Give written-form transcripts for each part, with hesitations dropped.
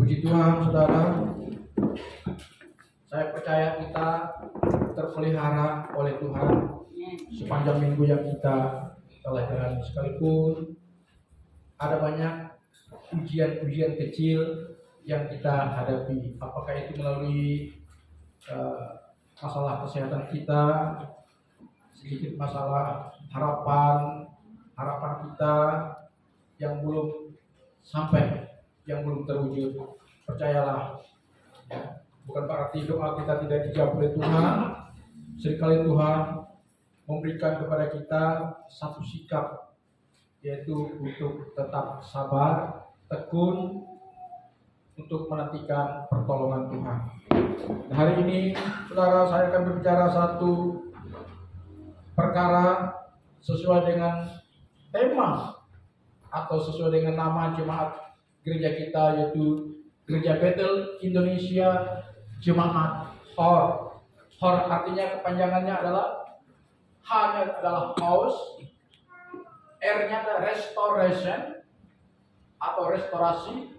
Puji Tuhan, saudara. Saya percaya kita terpelihara oleh Tuhan sepanjang minggu yang kita telah jalani. Sekalipun ada banyak ujian-ujian kecil yang kita hadapi, apakah itu melalui masalah kesehatan kita, sedikit masalah harapan kita yang belum sampai, yang belum terwujud. Percayalah, bukan berarti doa kita tidak dijawab oleh Tuhan. Seringkali Tuhan memberikan kepada kita satu sikap, yaitu untuk tetap sabar, tekun, untuk menantikan pertolongan Tuhan. Nah, hari ini, saudara, saya akan berbicara satu perkara sesuai dengan tema atau sesuai dengan nama jemaat gereja kita, yaitu Gereja Bethel Indonesia Jemaat HOR. HOR artinya kepanjangannya adalah H-nya adalah house, R-nya adalah restoration atau restorasi,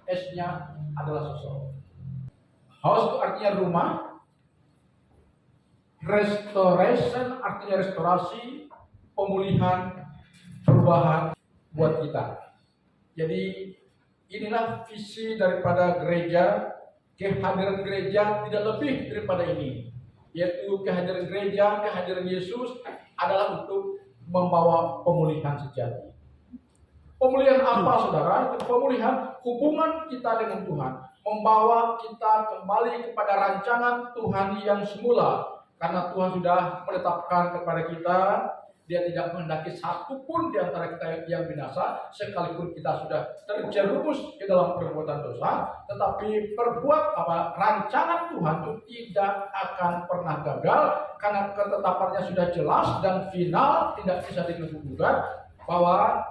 S-nya adalah sosok. House itu artinya rumah, restoration artinya restorasi, pemulihan, perubahan buat kita. Jadi inilah visi daripada gereja. Kehadiran gereja tidak lebih daripada ini, yaitu kehadiran gereja, kehadiran Yesus adalah untuk membawa pemulihan sejati. Pemulihan apa, saudara? Itu pemulihan hubungan kita dengan Tuhan, membawa kita kembali kepada rancangan Tuhan yang semula. Karena Tuhan sudah menetapkan kepada kita, Dia tidak menghendaki satupun di antara kita yang binasa, sekalipun kita sudah terjerumus ke dalam perbuatan dosa. Tetapi rancangan Tuhan itu tidak akan pernah gagal, karena ketetapannya sudah jelas dan final, tidak bisa diganggu-gugat, bahwa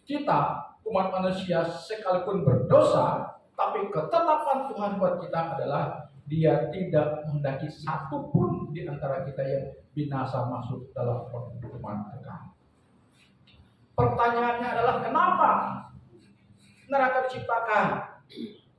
kita, umat manusia, sekalipun berdosa, tapi ketetapan Tuhan buat kita adalah Dia tidak menghendaki satupun di antara kita yang binasa masuk dalam hukuman kekal. Pertanyaannya adalah, kenapa neraka diciptakan,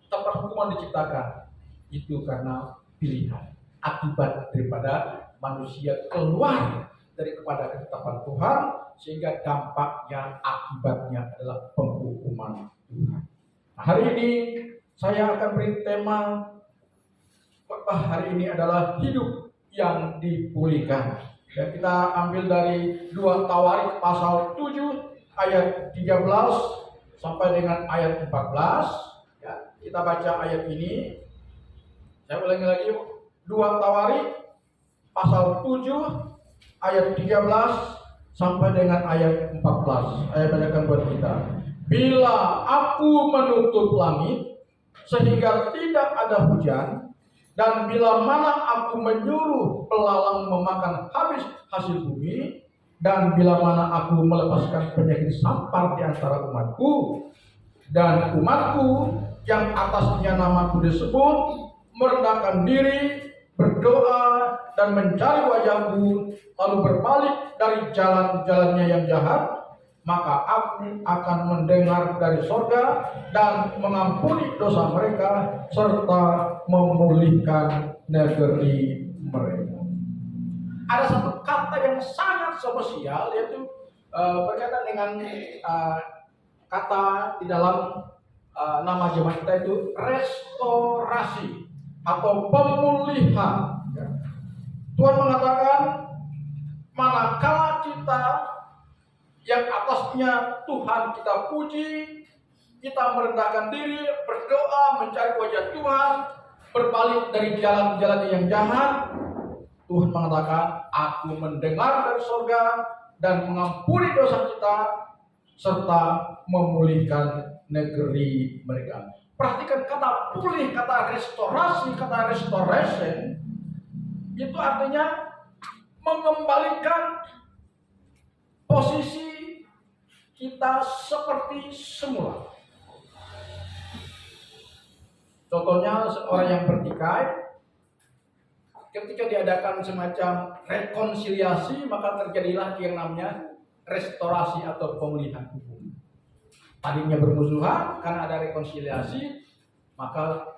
tempat hukuman diciptakan? Itu karena pilihan, akibat daripada manusia keluar daripada ketetapan Tuhan, sehingga dampaknya, akibatnya adalah penghukuman Tuhan. Nah, hari ini saya akan beri tema hari ini adalah hidup yang dipulihkan. Dan kita ambil dari 2 Tawarik pasal 7 ayat 13 sampai dengan ayat 14. Ya, kita baca ayat ini. Saya ulangi lagi, 2 Tawarik pasal 7 ayat 13 sampai dengan ayat 14. Saya bacakan buat kita. Bila aku menutup langit sehingga tidak ada hujan, dan bila mana aku menyuruh belalang memakan habis hasil bumi, dan bila mana aku melepaskan penyakit sampar di antara umatku, dan umatku yang atasnya namaku disebut merendahkan diri, berdoa dan mencari wajahku, lalu berbalik dari jalan-jalannya yang jahat, maka aku akan mendengar dari sorga dan mengampuni dosa mereka serta memulihkan negeri mereka. Ada satu kata yang sangat spesial, yaitu berkaitan dengan kata di dalam nama jemaat kita, itu restorasi atau pemulihan. Tuhan mengatakan, manakala kita yang atasnya Tuhan kita puji, kita merendahkan diri, berdoa, mencari wajah Tuhan, berbalik dari jalan-jalan yang jahat, Tuhan mengatakan, aku mendengar dari surga dan mengampuni dosa kita serta memulihkan negeri mereka. Perhatikan kata pulih, kata restorasi, kata restoration, itu artinya mengembalikan posisi kita seperti semula. Contohnya, seorang yang bertikai, ketika diadakan semacam rekonsiliasi, maka terjadilah yang namanya restorasi atau pemulihan hubungan. Tadinya bermusuhan, karena ada rekonsiliasi, maka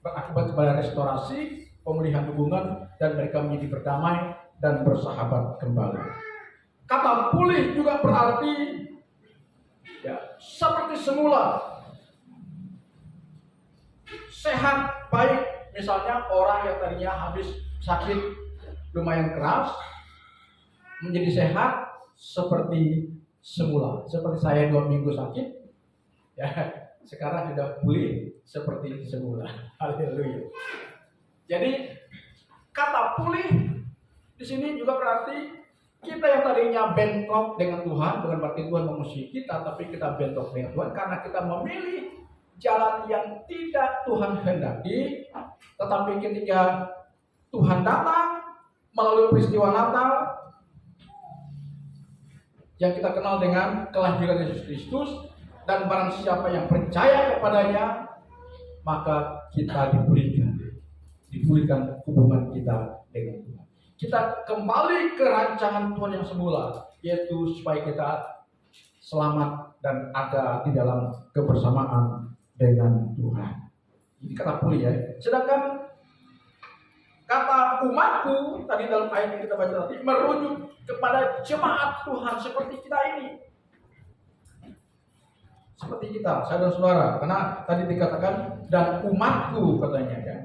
berakibat kepada restorasi, pemulihan hubungan, dan mereka menjadi berdamai dan bersahabat kembali. Kata pulih juga berarti ya, seperti semula, sehat, baik. Misalnya orang yang tadinya habis sakit lumayan keras menjadi sehat seperti semula. Seperti saya 2 minggu sakit, ya sekarang sudah pulih seperti semula. Haleluya. Jadi kata pulih di sini juga berarti kita yang tadinya bentrok dengan Tuhan, bukan berarti Tuhan mengusir kita, tapi kita bentrok dengan Tuhan karena kita memilih jalan yang tidak Tuhan hendaki. Tetapi ketika Tuhan datang melalui peristiwa Natal yang kita kenal dengan kelahiran Yesus Kristus, dan barang siapa yang percaya kepadanya, maka kita dipulihkan hubungan kita dengan Tuhan. Kita kembali ke rancangan Tuhan yang semula, yaitu supaya kita selamat dan ada di dalam kebersamaan dengan Tuhan. Ini kata pulih ya. Sedangkan kata umatku tadi dalam ayat yang kita baca tadi merujuk kepada jemaat Tuhan seperti kita ini. Seperti kita, saudara-saudara. Karena tadi dikatakan dan umatku katanya ya.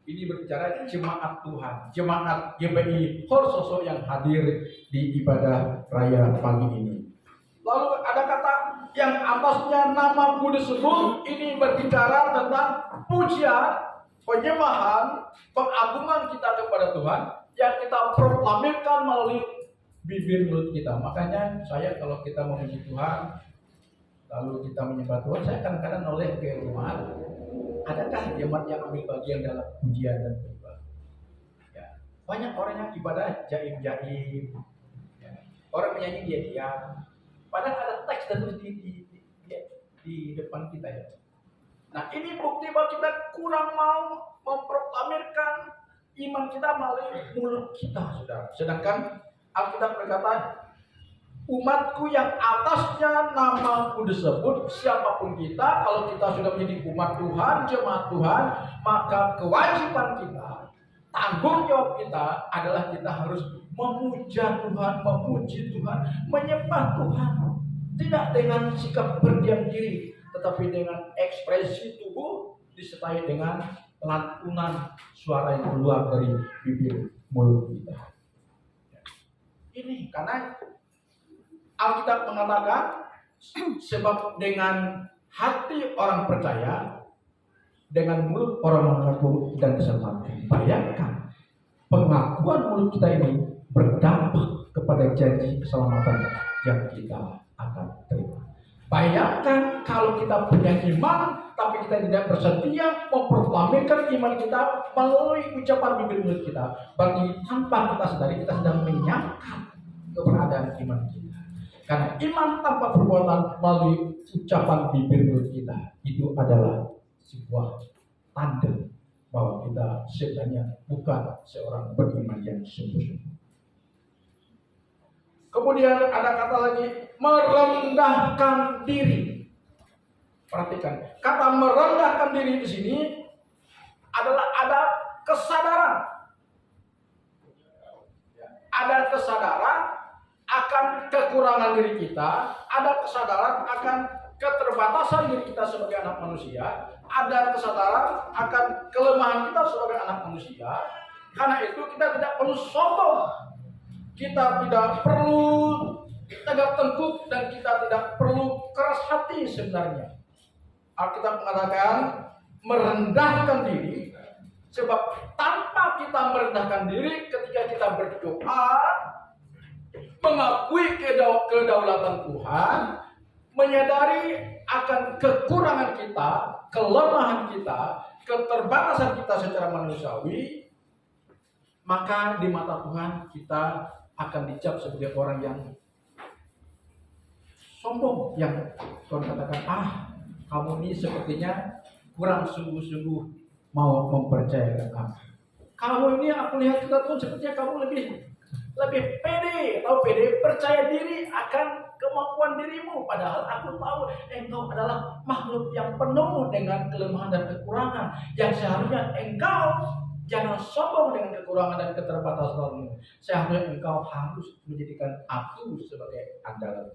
Ini berbicara jemaat Tuhan, jemaat GPI Horsoso yang hadir di ibadah raya pagi ini. Lalu ada kata yang atasnya namaku disebut, ini berbicara tentang pujian, penyembahan, pengagungan kita kepada Tuhan yang kita proklamirkan melalui bibir mulut kita. Makanya saya kalau kita memuji Tuhan, lalu kita menyembah Tuhan, saya kadang-kadang noleh ke rumah. Adakah jemaat yang ambil bagian dalam pujian dan penyembahan? Ya. Banyak orang yang ibadah jaim-jaim, ya. Orang menyanyi dia diam. Padahal ada teks tertulis di depan kita ya. Nah ini bukti bahwa kita kurang mau memproklamirkan iman kita melalui mulut kita, saudara. Sedangkan Alkitab berkata, umatku yang atasnya namaku disebut, siapapun kita, kalau kita sudah menjadi umat Tuhan, jemaat Tuhan, maka kewajiban kita, tanggung jawab kita adalah kita harus memuja Tuhan, memuji Tuhan, menyembah Tuhan. Tidak dengan sikap berdiam diri, tetapi dengan ekspresi tubuh disertai dengan lantunan suara yang keluar dari bibir mulut kita. Ini karena Alkitab mengatakan sebab dengan hati orang percaya, dengan mulut orang mengaku dan diselamatkan. Bayangkan pengakuan mulut kita ini berdampak kepada janji keselamatan yang kita akan terima. Bayangkan kalau kita punya iman tapi kita tidak bersedia memproklamirkan iman kita melalui ucapan bibir mulut kita, berarti tanpa kita sadari kita sedang menyangkal keberadaan iman kita. Karena iman tanpa perbuatan melalui ucapan bibir mulut kita itu adalah sebuah tanda bahwa kita sebenarnya bukan seorang beriman yang sungguh-sungguh. Kemudian ada kata lagi merendahkan diri. Perhatikan, kata merendahkan diri di sini adalah ada kesadaran. Ada kesadaran akan kekurangan diri kita, ada kesadaran akan keterbatasan diri kita sebagai anak manusia, ada kesadaran akan kelemahan kita sebagai anak manusia. Karena itu kita tidak perlu sombong, kita tidak perlu tegak tengkuk, dan kita tidak perlu keras hati sebenarnya. Alkitab mengatakan merendahkan diri, sebab tanpa kita merendahkan diri ketika kita berdoa, mengakui kedaulatan Tuhan, menyadari akan kekurangan kita, kelemahan kita, keterbatasan kita secara manusiawi, maka di mata Tuhan kita akan dicap sebagai orang yang sombong, yang Tuhan katakan, kamu ini sepertinya kurang sungguh-sungguh mau mempercayakan aku. Kamu ini aku lihat kita Tuhan sepertinya kamu lebih lebih pede atau pede percaya diri akan kemampuan dirimu, padahal aku tahu engkau adalah makhluk yang penuh dengan kelemahan dan kekurangan, yang seharusnya engkau jangan sombong dengan kekurangan dan keterbatasanmu. Seharusnya engkau harus menjadikan aku sebagai andalan.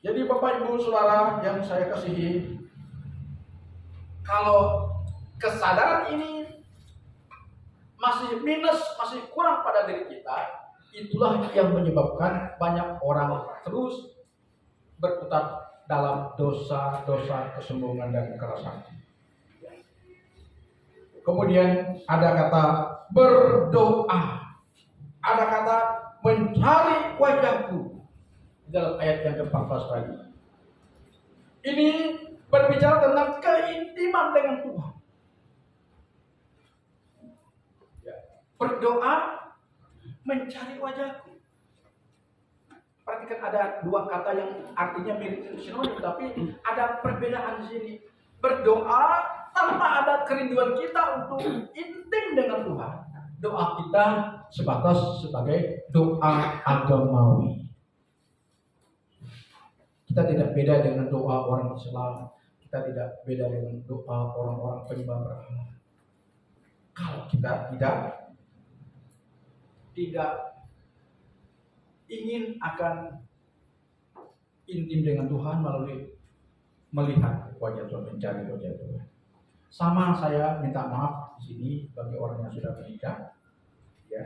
Jadi Bapak Ibu Saudara yang saya kasihi, kalau kesadaran ini masih minus, masih kurang pada diri kita, itulah yang menyebabkan banyak orang terus berputar dalam dosa-dosa kesombongan dan keras hati. Kemudian ada kata berdoa, ada kata mencari wajahku dalam ayat yang ke-14 tadi. Ini berbicara tentang keintiman dengan Tuhan. Berdoa, mencari wajahku. Perhatikan ada dua kata yang artinya mirip sinonim, tapi ada perbedaan di sini. Berdoa tanpa ada kerinduan kita untuk intim dengan Tuhan. Doa kita sebatas sebagai doa agamawi. Kita tidak beda dengan doa orang Islam. Kita tidak beda dengan doa orang-orang penyembah berhala. Kalau kita tidak ingin akan intim dengan Tuhan melalui melihat wajah Tuhan, mencari wajah Tuhan. Sama saya minta maaf di sini bagi orang yang sudah menikah, ya.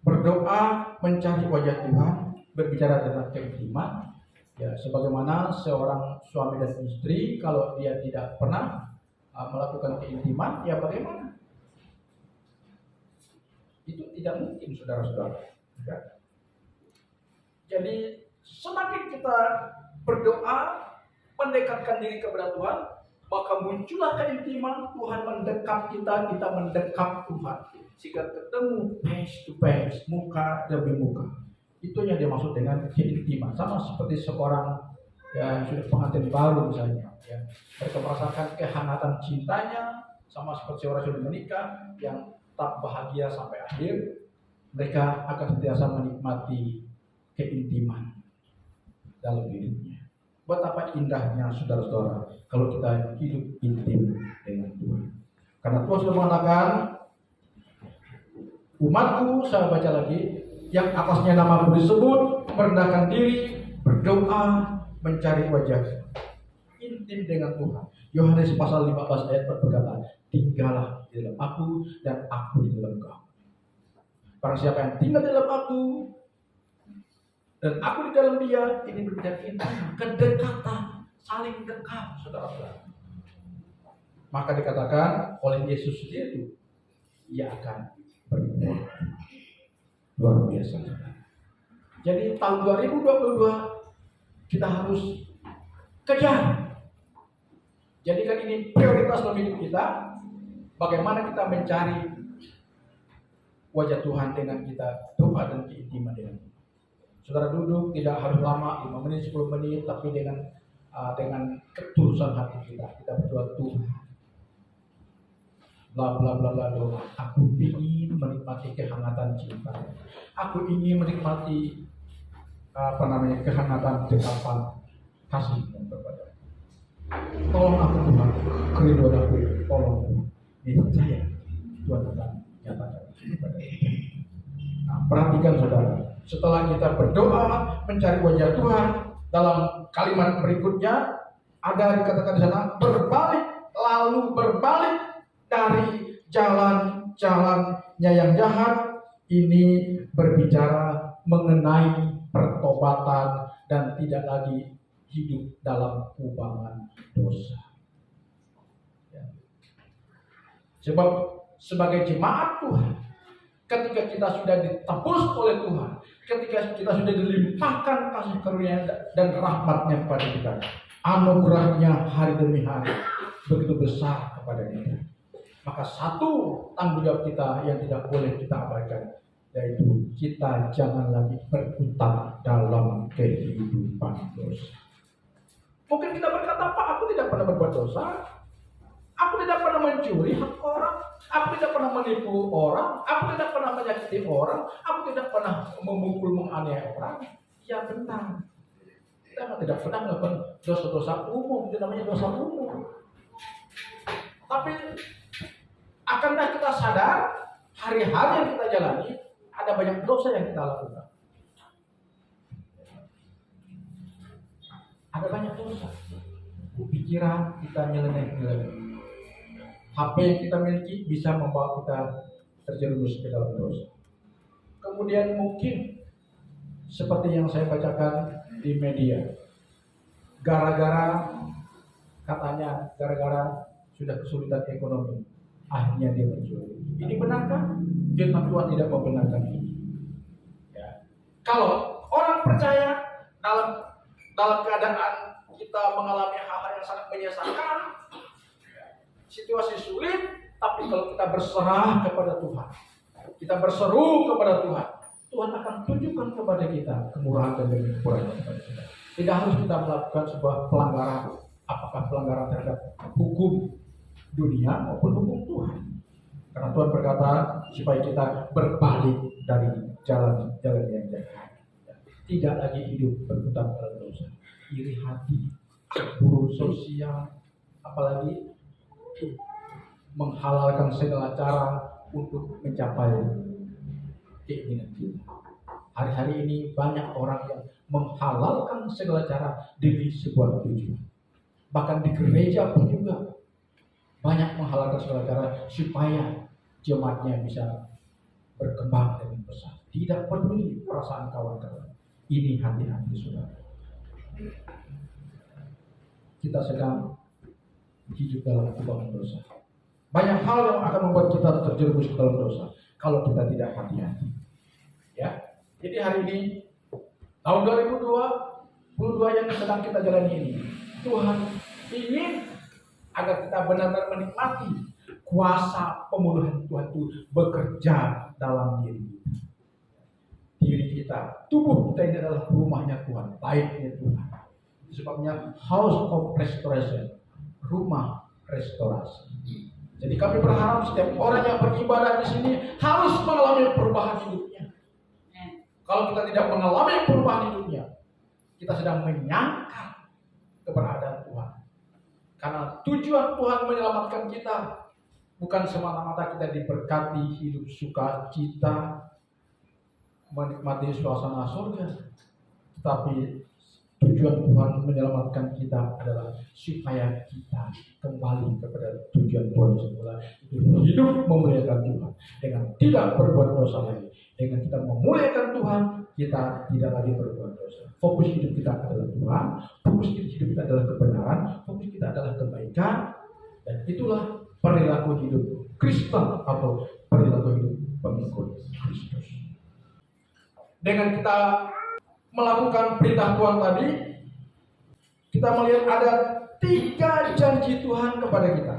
Berdoa mencari wajah Tuhan, berbicara tentang keintiman, ya. Sebagaimana seorang suami dan istri kalau dia tidak pernah melakukan keintiman, ya bagaimana? Itu tidak mungkin, saudara-saudara. Ya. Jadi semakin kita berdoa, mendekatkan diri kepada Tuhan, maka muncullah keintiman. Tuhan mendekap kita, kita mendekap Tuhan, sehingga ketemu face to face, muka demi muka. Itu yang dimaksud dengan keintiman. Sama seperti seorang yang sudah pengantin baru misalnya, ya. Mereka merasakan kehangatan cintanya, sama seperti orang sudah menikah yang tak bahagia sampai akhir. Mereka akan sentiasa menikmati keintiman dalam hidupnya. Betapa indahnya saudara-saudara kalau kita hidup intim dengan Tuhan. Karena Tuhan sudah mengatakan, umatku, saya baca lagi, yang atasnya namaku disebut, merendahkan diri, berdoa, mencari wajah, intim dengan Tuhan. Yohanes pasal 15 ayat 4 berkata, tinggallah di dalam aku dan aku di dalam kau. Barang siapa yang tinggal di dalam aku dan aku di dalam dia, ini berbicara intim, kedekatan, saling dekat, saudara-saudara. Maka dikatakan oleh Yesus sendiri, ia akan berbuah luar biasa. Jadi tahun 2022 kita harus kejar. Jadikan ini prioritas dalam hidup kita. Bagaimana kita mencari wajah Tuhan dengan kita doa dan keintiman dengan Tuhan. Saudara duduk, tidak harus lama, 5 menit, 10 menit, tapi dengan ketulusan hati kita berdoa, Tuhan, bla bla bla bla doa. Aku ingin menikmati kehangatan cinta. Aku ingin menikmati kehangatan dekapan kasih kepada. Tolong aku Tuhan, kerinduan aku, tolong Tuhan. Ini percaya Tuhan akan nyatakan kepada kita. Nah, perhatikan saudara, setelah kita berdoa mencari wajah Tuhan, dalam kalimat berikutnya ada dikatakan di sana berbalik dari jalan-jalannya yang jahat. Ini berbicara mengenai pertobatan dan tidak lagi hidup dalam kubangan dosa. Ya. Sebab sebagai jemaat Tuhan, ketika kita sudah ditebus oleh Tuhan, ketika kita sudah dilimpahkan kasih karunia dan rahmatnya kepada kita, anugerahnya hari demi hari begitu besar kepada kita, maka satu tanggung jawab kita yang tidak boleh kita abaikan, yaitu kita jangan lagi berputar dalam kehidupan dosa. Mungkin kita berkata, Pak, aku tidak pernah berbuat dosa, aku tidak pernah mencuri hak orang, Aku tidak pernah menipu orang, aku tidak pernah menyakiti orang, aku tidak pernah memukul, menganiaya orang. Ya benar. Kita tidak pernah melakukan dosa-dosa umum, itu namanya dosa umum. Tapi akankah kita sadar hari-hari yang kita jalani ada banyak dosa yang kita lakukan? Ada banyak dosa. Pikiran kita nyeleneh-nyeleneh. HP yang kita miliki bisa membawa kita terjerumus ke dalam dosa. Kemudian mungkin seperti yang saya bacakan di media, gara-gara sudah kesulitan ekonomi, akhirnya dia mencuri. Ini benarkah? Firman Tuhan tidak membenarkan ini. Ya. Kalau orang percaya dalam keadaan kita mengalami hal-hal yang sangat menyesalkan, situasi sulit, tapi kalau kita berserah kepada Tuhan, kita berseru kepada Tuhan, Tuhan akan tunjukkan kepada kita kemurahan dan kemurahan kepada kita. Tidak harus kita melakukan sebuah pelanggaran, apakah pelanggaran terhadap hukum dunia maupun hukum Tuhan. Karena Tuhan berkata supaya kita berbalik dari jalan-jalan yang jahat. Tidak lagi hidup berputar dalam dosa, iri hati, cemburu sosial, apalagi menghalalkan segala cara untuk mencapai keinginan kita. Hari-hari ini banyak orang yang menghalalkan segala cara demi sebuah tujuan. Bahkan di gereja pun juga banyak menghalalkan segala cara supaya jemaatnya bisa berkembang dengan besar. Tidak peduli perasaan kawan-kawan. Ini hati-hati saudara. Kita sedang hidup dalam kubang dosa. Banyak hal yang akan membuat kita terjerumus ke dalam dosa kalau kita tidak hati-hati. Ya. Jadi hari ini tahun 2022 yang sedang kita jalani ini, Tuhan ingin agar kita benar-benar menikmati kuasa pemulihan Tuhan itu bekerja dalam diri kita. Diri kita, tubuh kita ini adalah rumahnya Tuhan, baiknya Tuhan. Sebabnya house of restoration, rumah restorasi. Jadi kami berharap setiap orang yang beribadah di sini harus mengalami perubahan hidupnya. Kalau kita tidak mengalami perubahan hidupnya, kita sedang menyangkal keberadaan Tuhan. Karena tujuan Tuhan menyelamatkan kita bukan semata-mata kita diberkati hidup sukacita, menikmati suasana surga, tetapi tujuan Tuhan menyelamatkan kita adalah supaya kita kembali kepada tujuan Tuhan semula, itu hidup memuliakan Tuhan dengan tidak berbuat dosa lagi. Dengan kita memuliakan Tuhan, kita tidak lagi berbuat dosa. Fokus hidup kita adalah Tuhan, fokus hidup kita adalah kebenaran, fokus kita adalah kebaikan, dan itulah perilaku hidup Kristen atau perilaku hidup pengikut Kristus. Dengan kita melakukan perintah Tuhan tadi, kita melihat ada 3 janji Tuhan kepada kita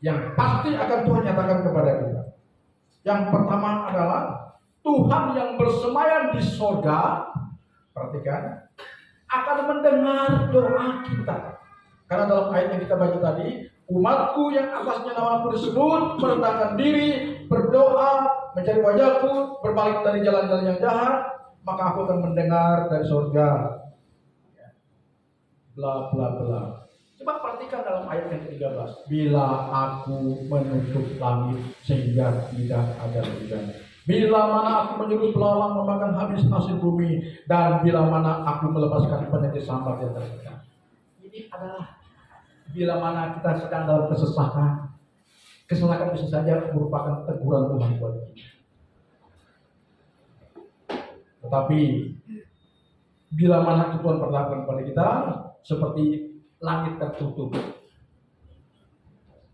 yang pasti akan Tuhan nyatakan kepada kita. Yang pertama adalah Tuhan yang bersemayam di sorga, perhatikan, akan mendengar doa kita. Karena dalam ayat yang kita baca tadi, umatku yang atasnya namaku disebut, merendahkan diri, berdoa, mencari wajahku, berbalik dari jalan-jalan yang jahat, maka aku akan mendengar dari surga. Bla bla bla. Coba perhatikan dalam ayat yang ke-13. Bila aku menutup langit sehingga tidak ada hujan. Bila mana aku menyuruh belalang memakan habis hasil bumi, dan bila mana aku melepaskan penyakit sambar di atas kita. Ini adalah bila mana kita sedang dalam kesesakan. Kesesakan bisa saja merupakan teguran Tuhan buat kita. Tetapi bila mana Tuhan perlakukan kepada kita seperti langit tertutup.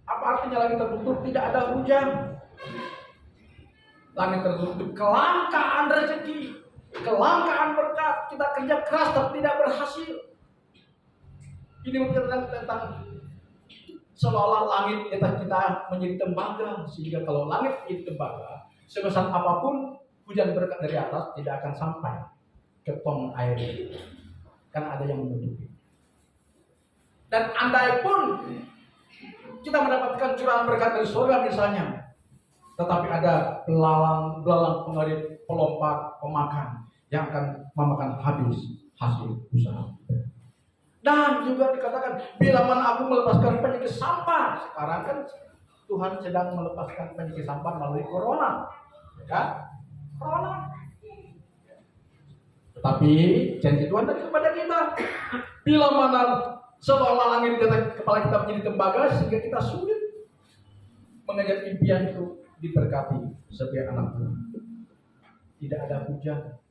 Apa artinya langit tertutup? Tidak ada hujan. Langit tertutup, kelangkaan rezeki, kelangkaan berkat. Kita kerja keras tapi tidak berhasil. Ini menceritakan tentang seolah-olah langit kita menjadi tembaga, sehingga kalau langit menjadi tembaga, sebesar apapun hujan berkat dari atas tidak akan sampai ke tong air itu, karena ada yang menutupi. Dan andai pun kita mendapatkan curahan berkat dari surga misalnya, tetapi ada belalang pengerit, pelompat, pemakan yang akan memakan habis hasil usaha. Dan juga dikatakan, bila mana aku melepaskan penyakit sampar. Sekarang kan Tuhan sedang melepaskan penyakit sampar melalui corona, ya? Corona. Tetapi janji Tuhan tadi kepada kita, bila mana seolah langit di atas kepala kita menjadi tembaga, sehingga kita sulit mengejar impian itu diberkati sebagai anak Tuhan. Tidak ada hujan,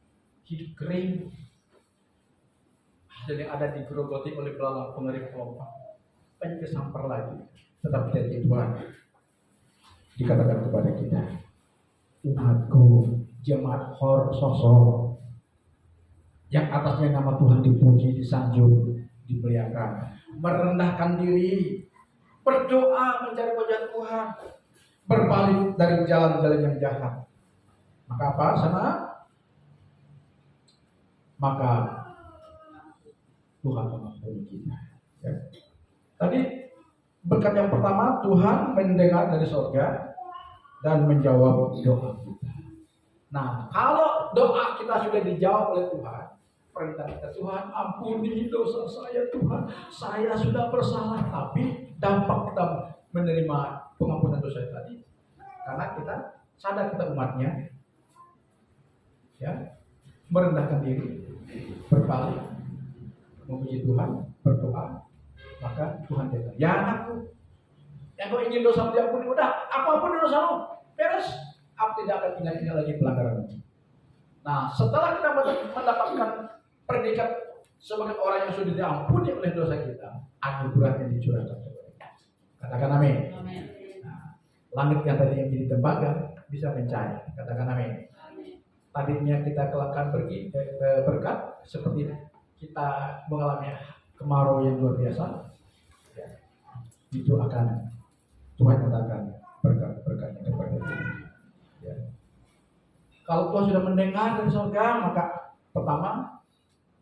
hidup kering, dan yang ada digerogoti oleh belalang pengerik pelompat, penyakit sampar lagi. Tetapi janji Tuhan dikatakan kepada kita, umatku, jemaat Hor Sosok, yang atasnya nama Tuhan dipuji, disanjung, dimuliakan, merendahkan diri, berdoa mencari wajah Tuhan, berbalik dari jalan-jalan yang jahat. Maka apa sana? Maka Tuhan mengampuni kita. Ya. Tadi berkat yang pertama, Tuhan mendengar dari surga dan menjawab doa kita. Nah, kalau doa kita sudah dijawab oleh Tuhan, perintah kita, Tuhan ampuni dosa saya Tuhan, saya sudah bersalah. Tapi dampak kita menerima pengampunan dosa tadi, karena kita sadar kita umatnya, ya, merendahkan diri, berbalik, memuji Tuhan, berdoa, maka Tuhan kata, ya anakku, yang kau ingin dosa diampuni, udah, aku ampuni dosamu, beres, aku tidak akan ingat lagi pelanggaranmu. Nah, setelah kita mendapatkan predikat sebagai orang yang sudah diampuni oleh dosa kita, anugerah yang dicurahkan kepada kita. Katakan amin. Nah, langit yang tadi yang jadi tembaga bisa mencair. Katakan amin. Tadinya kita kelakkan pergi berkat seperti kita mengalami kemarau yang luar biasa, ya, itu akan Tuhan katakan berkat-berkatnya kepada kita. Ya. Kalau Tuhan sudah mendengar dari surga, maka pertama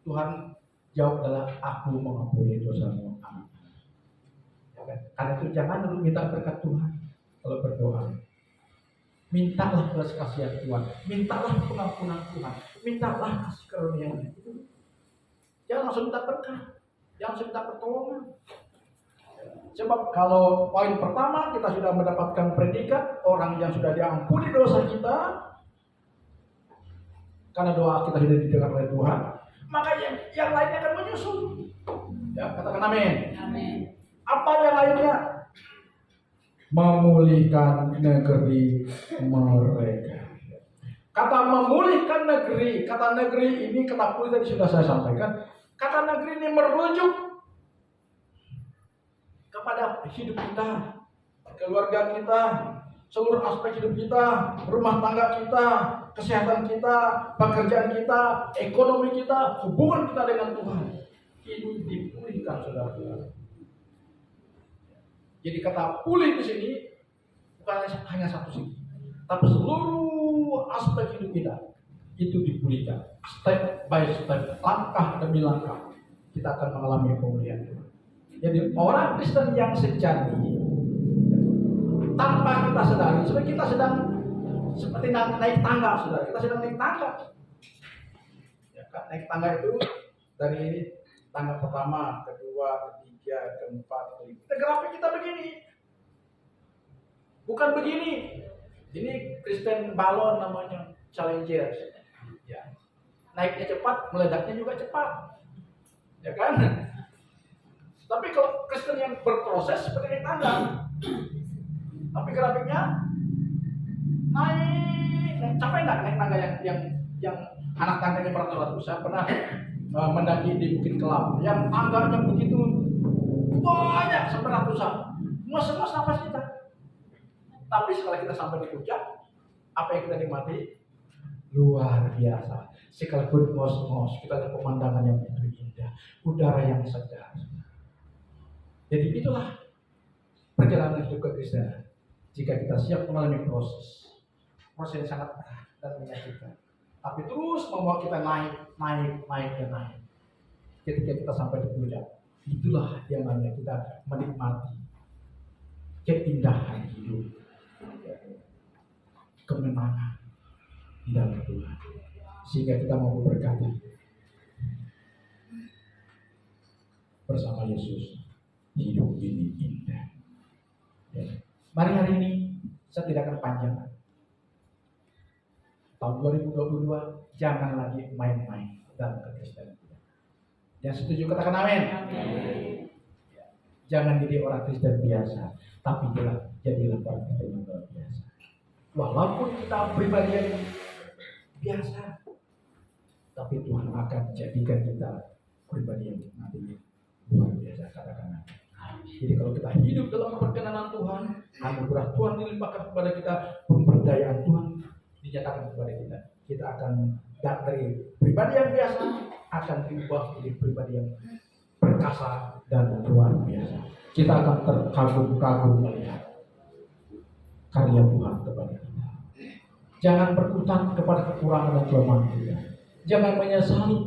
Tuhan jawab adalah aku mengampuni dosamu. Amin. Ya kan? Karena itu jangan dulu minta berkat Tuhan kalau berdoa. Mintalah belas kasihan Tuhan, mintalah pengampunan Tuhan, mintalah kasih karunia-Nya. Jangan langsung minta berkat, jangan langsung minta pertolongan. Sebab kalau poin pertama kita sudah mendapatkan predikat orang yang sudah diampuni dosa kita, karena doa kita sudah didengar oleh Tuhan, maka yang lainnya akan menyusul. Ya, katakan amin. Amin. Apa yang lainnya? Memulihkan negeri mereka. Kata memulihkan negeri, kata negeri ini, kata pulih tadi sudah saya sampaikan. Kata negeri ini merujuk kepada hidup kita, keluarga kita, seluruh aspek hidup kita, rumah tangga kita, kesehatan kita, pekerjaan kita, ekonomi kita, hubungan kita dengan Tuhan. Ini dipulihkan, saudara-saudara. Jadi kata pulih di sini bukan hanya satu sisi, tapi seluruh aspek hidup kita itu dipulihkan, step by step, langkah demi langkah kita akan mengalami pemulihan. Jadi orang Kristen yang sejati, tanpa kita sadari, sebenarnya kita sedang seperti naik tangga, saudara. Kita sedang naik tangga. Ya, kan? Naik tangga itu dari tangga pertama, kedua, ketiga, keempat, kelima. Grafik kita begini, bukan begini. Ini Kristen balon namanya, Challenger. Ya. Naiknya cepat, meledaknya juga cepat. Ya kan? Tapi kalau Kristen yang berproses seperti naik tangga, tapi grafiknya naik. Capek nggak naik tangga yang anak tangganya beratus-ratus? Saya pernah mendaki di Bukit Kelam, yang tangganya begitu banyak sampai ratusan. Ngus-ngus nafas kita. Tapi setelah kita sampai di puncak, apa yang kita nikmati? Luar biasa. Sekalipun ngos-ngos, kita ada pemandangan yang begitu indah, udara yang segar. Jadi itulah perjalanan hidup kekristenan. Jika kita siap mengalami proses yang sangat berat dan menyakitkan, tapi terus membawa kita naik. Ketika kita sampai di puncak, itulah yang namanya kita menikmati keindahan hidup. kemenangan di dalam Tuhan. Sehingga kita mau berkata bersama Yesus, hidup ini indah. Ya. Mari hari ini saya tidak akan panjang. Tahun 2022 jangan lagi main-main dalam kekristenan. Yang setuju katakan amin. Jangan jadi orang Kristen biasa, tapi jadilah orang Kristen yang luar biasa. Walaupun kita pribadi yang biasa, tapi Tuhan akan jadikan kita pribadi yang nantinya luar biasa. Katakan amin. Jadi kalau kita hidup dalam perkenanan Tuhan, anugerah Tuhan dilimpahkan kepada kita, pemberdayaan Tuhan dinyatakan kepada kita. Kita akan dari pribadi yang biasa akan diubah menjadi pribadi yang perkasa dan luar biasa. Kita akan terkagum-kagum melihat karya Tuhan kepada kita. Jangan berkutat kepada kekurangan dan kelemahan kita. Jangan menyesali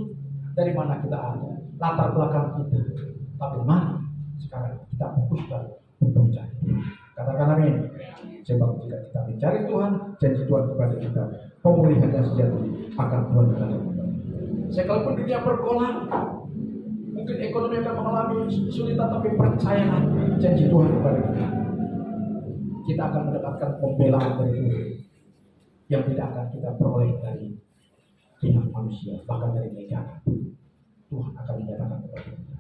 dari mana kita ada, latar belakang kita. Tapi mari sekarang kita fokuskan untuk mencari Tuhan. Katakan amin. Sebab jika kita mencari Tuhan, janji Tuhan kepada kita, pemulihan yang sejati akan Tuhan lakukan. Sekalipun dunia bergolak, mungkin ekonomi akan mengalami kesulitan, tapi percayalah janji Tuhan kepada kita. Kita akan mendapatkan pembelaan dari Tuhan yang tidak akan kita peroleh dari pihak manusia, bahkan dari negara. Tuhan akan menyatakan kepada kita,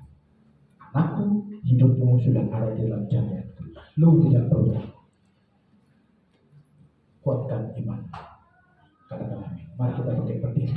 anakku, hidupmu sudah ada di dalam jamianku. Lu tidak perlu kuatkan iman. Katakan amin. Mari kita berdiri.